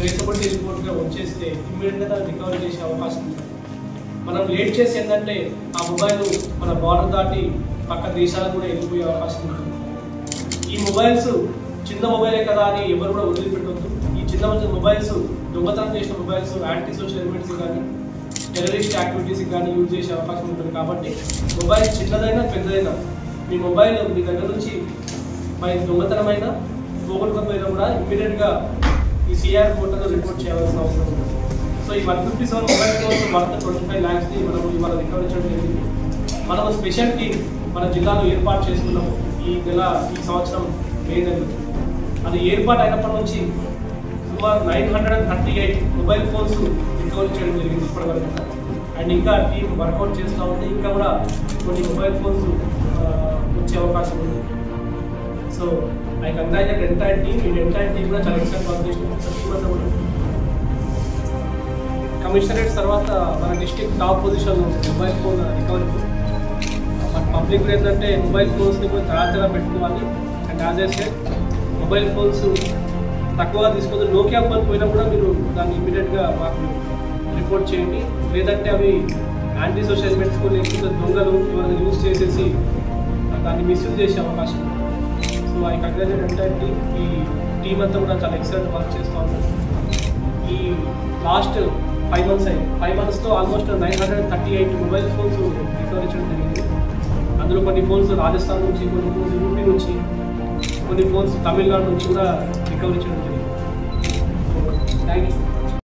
Traceability రిపోర్ట్గా వచ్చేస్తే ఇమ్మీడియట్గా దాన్ని రికవరీ చేసే అవకాశం ఉంటుంది. మనం లేట్ చేసి ఏంటంటే ఆ మొబైల్ మన బార్డర్ దాటి పక్క దేశాలకు కూడా వెళ్ళిపోయే అవకాశం ఉంటుంది. ఈ మొబైల్స్ చిన్న మొబైలే కదా అని ఎవరు కూడా వదిలిపెట్టవద్దు. ఈ చిన్న మొబైల్స్ దొంగతనం చేసిన మొబైల్స్ యాంటీ సోషల్ ఎలిమెంట్స్ కానీ టెర్రరిస్ట్ యాక్టివిటీస్కి కానీ యూజ్ చేసే అవకాశం ఉంటుంది. కాబట్టి మొబైల్ చిన్నదైనా పెద్దదైనా మీ మొబైల్ మీ దగ్గర నుంచి మరి దొంగతనమైనా పోగొట్టుకపోయినా కూడా ఇమ్మీడియట్గా ఈ సిఆర్ పోర్టల్లో రిపోర్ట్ చేయాల్సిన అవసరం ఉంది. సో ఈ 157 మొబైల్ ఫోన్స్ వర్త్ 25 lakhsని మనం ఇవాళ రికవర్ చేయడం జరిగింది. మనం స్పెషల్ టీమ్ మన జిల్లాలో ఏర్పాటు చేసుకున్నాము ఈ సంవత్సరం మే నెలలో. అది ఏర్పాటు అయినప్పటి నుంచి సుమారు 938 మొబైల్ ఫోన్స్ రికవర్ చేయడం జరిగింది ఇప్పటివరకు. అండ్ ఇంకా టీం వర్కౌట్ చేస్తూ ఉంది. ఇంకా కూడా కొన్ని మొబైల్ ఫోన్స్ వచ్చే అవకాశం ఉంది. So I congratulate entire team. ఈ ఎంటైర్ టీమ్ కూడా చాలా ఎక్సలెంట్ వర్క్ చేసినాం. కమిషనరేట్స్ తర్వాత మన డిస్ట్రిక్ట్ టాప్ పొజిషన్లో మొబైల్ ఫోన్ రికవరీ. మన పబ్లిక్ ఏంటంటే మొబైల్ ఫోన్స్ని కూడా జాగ్రత్తగా పెట్టుకోవాలి. And as a said mobile phones తక్కువగా తీసుకుంటే నోకియా ఫోన్ పోయినా కూడా మీరు దాన్ని ఇమీడియట్గా మాకు రిపోర్ట్ చేయండి. లేదంటే అవి యాంటీ సోషల్ ఎలిమెంట్స్ లేకపోతే దొంగలు ఎవరైనా యూజ్ చేసేసి దాన్ని మిస్యూజ్ చేసే అవకాశం ఉంది. So I congratulate entire team. ఈ టీమ్ అంతా కూడా చాలా ఎక్సలెంట్ వర్క్ చేస్తూ ఉంటారు. ఈ లాస్ట్ 5 monthsతో ఆల్మోస్ట్ 938 మొబైల్ ఫోన్స్ రికవరీ చేయడం జరిగింది. అందులో కొన్ని ఫోన్స్ రాజస్థాన్ నుంచి, కొన్ని ఫోన్స్ యూపీ నుంచి, కొన్ని ఫోన్స్ తమిళనాడు నుంచి కూడా రికవరీ చేయడం జరిగింది. Thank you.